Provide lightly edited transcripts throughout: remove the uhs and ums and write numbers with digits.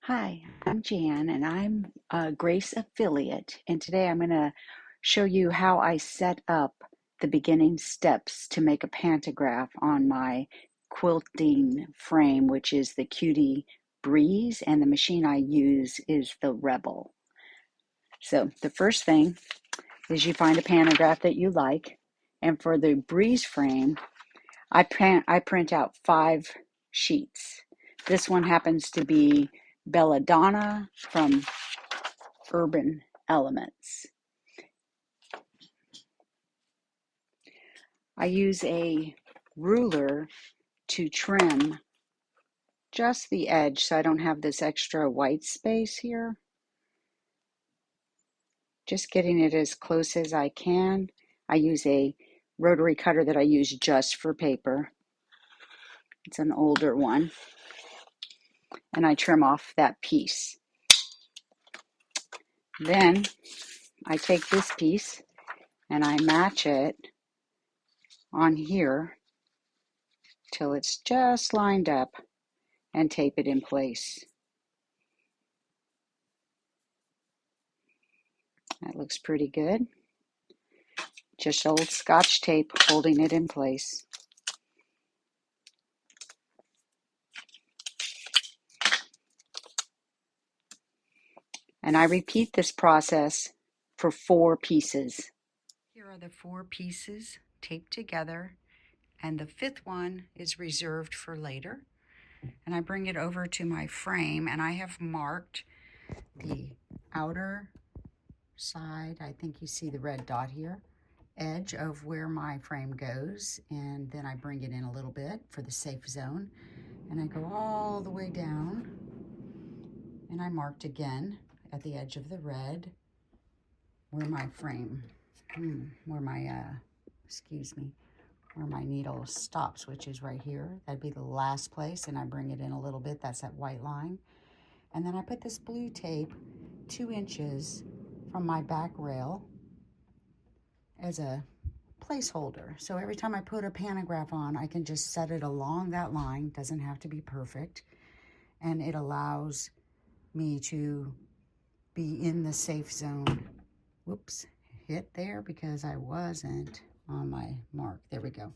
Hi, I'm Jan and I'm a Grace affiliate. And today I'm going to show you how I set up the beginning steps to make a pantograph on my quilting frame, which is the Cutie Breeze, and the machine I use is the Rebel. So the first thing is you find a pantograph that you like. And for the Breeze frame, I print out 5 sheets. This one happens to be Belladonna from Urban Elements. I use a ruler to trim just the edge so I don't have this extra white space here. Just getting it as close as I can. I use a rotary cutter that I use just for paper. It's an older one. And I trim off that piece. Then I take this piece and I match it on here till it's just lined up and tape it in place. That looks pretty good. Just old Scotch tape holding it in place. And I repeat this process for 4 pieces. Here are the 4 pieces taped together, and the 5th one is reserved for later. And I bring it over to my frame, and I have marked the outer side, I think you see the red dot here, edge of where my frame goes, and then I bring it in a little bit for the safe zone, and I go all the way down, and I marked again at the edge of the red where my frame, where my needle stops, which is right here. That'd be the last place, and I bring it in a little bit. That's that white line. And then I put this blue tape 2 inches from my back rail as a placeholder. So every time I put a pantograph on, I can just set it along that line. Doesn't have to be perfect. And it allows me to be in the safe zone. Whoops, hit there because I wasn't on my mark. There we go.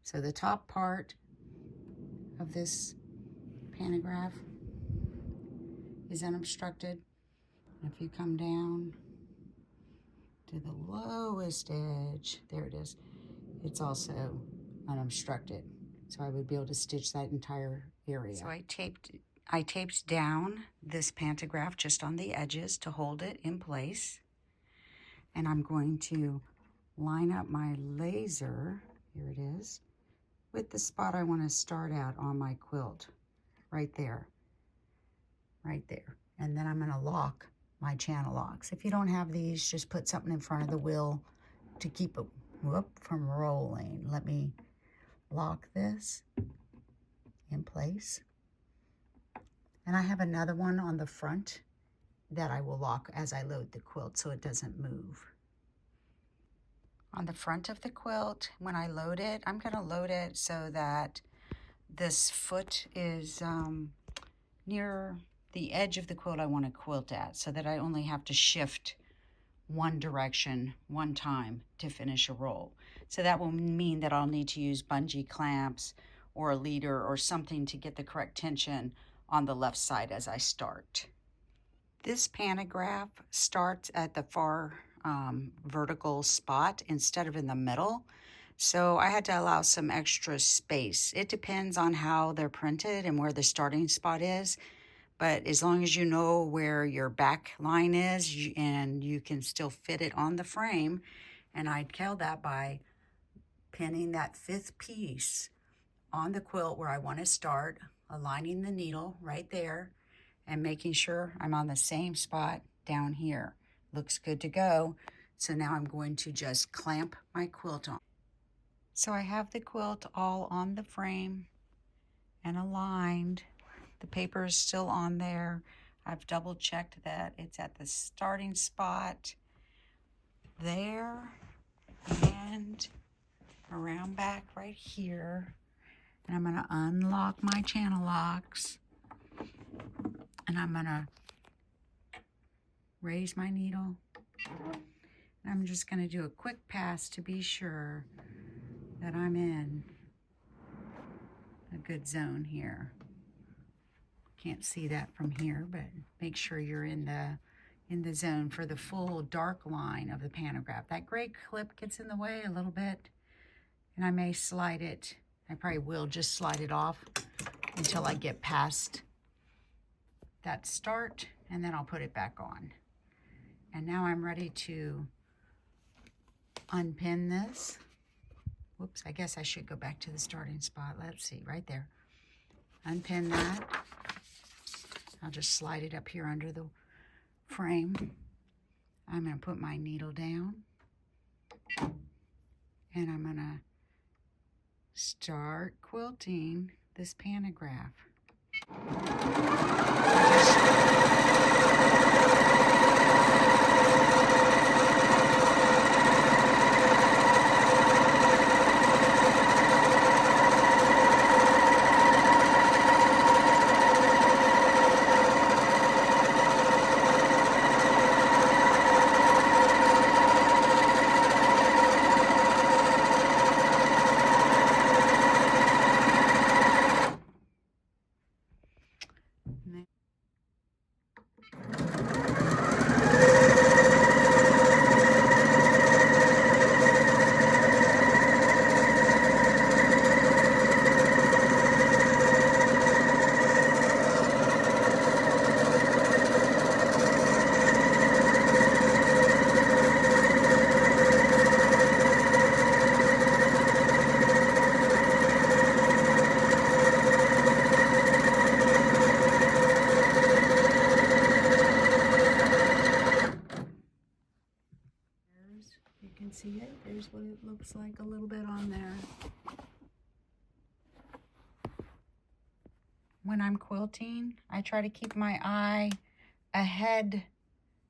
So the top part of this pantograph is unobstructed. If you come down to the lowest edge, there it is, it's also unobstructed. So I would be able to stitch that entire area. So I taped down this pantograph just on the edges to hold it in place. And I'm going to line up my laser, here it is, with the spot I want to start out on my quilt, right there, right there. And then I'm going to lock my channel locks. If you don't have these, just put something in front of the wheel to keep it from rolling. Let me lock this in place. And I have another one on the front that I will lock as I load the quilt so it doesn't move. On the front of the quilt, when I load it, I'm going to load it so that this foot is near the edge of the quilt I want to quilt at, so that I only have to shift one direction one time to finish a roll. So that will mean that I'll need to use bungee clamps or a leader or something to get the correct tension on the left side as I start. This pantograph starts at the far vertical spot instead of in the middle. So I had to allow some extra space. It depends on how they're printed and where the starting spot is. But as long as you know where your back line is and you can still fit it on the frame, and I'd kill that by pinning that 5th piece on the quilt where I want to start, aligning the needle right there, and making sure I'm on the same spot down here. Looks good to go. So now I'm going to just clamp my quilt on. So I have the quilt all on the frame and aligned. The paper is still on there. I've double checked that it's at the starting spot there and around back right here. And I'm going to unlock my channel locks. And I'm gonna raise my needle. And I'm just gonna do a quick pass to be sure that I'm in a good zone here. Can't see that from here, but make sure you're in the zone for the full dark line of the pantograph. That gray clip gets in the way a little bit, and I may slide it. I probably will just slide it off until I get past that start, and then I'll put it back on. And now I'm ready to unpin this. Whoops, I guess I should go back to the starting spot. Let's see, right there. Unpin that. I'll just slide it up here under the frame. I'm going to put my needle down, and I'm going to start quilting this pantograph. You can see it. There's what it looks like a little bit on there. When I'm quilting, I try to keep my eye ahead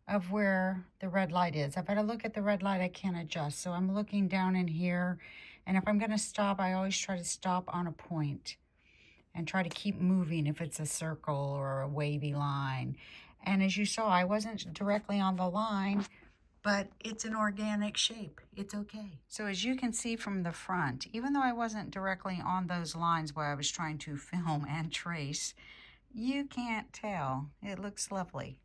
of where the red light is. If I look at the red light, I can't adjust. So I'm looking down in here, and if I'm going to stop, I always try to stop on a point and try to keep moving if it's a circle or a wavy line. And as you saw, I wasn't directly on the line, but it's an organic shape. It's okay. So as you can see from the front, even though I wasn't directly on those lines where I was trying to film and trace, you can't tell. It looks lovely.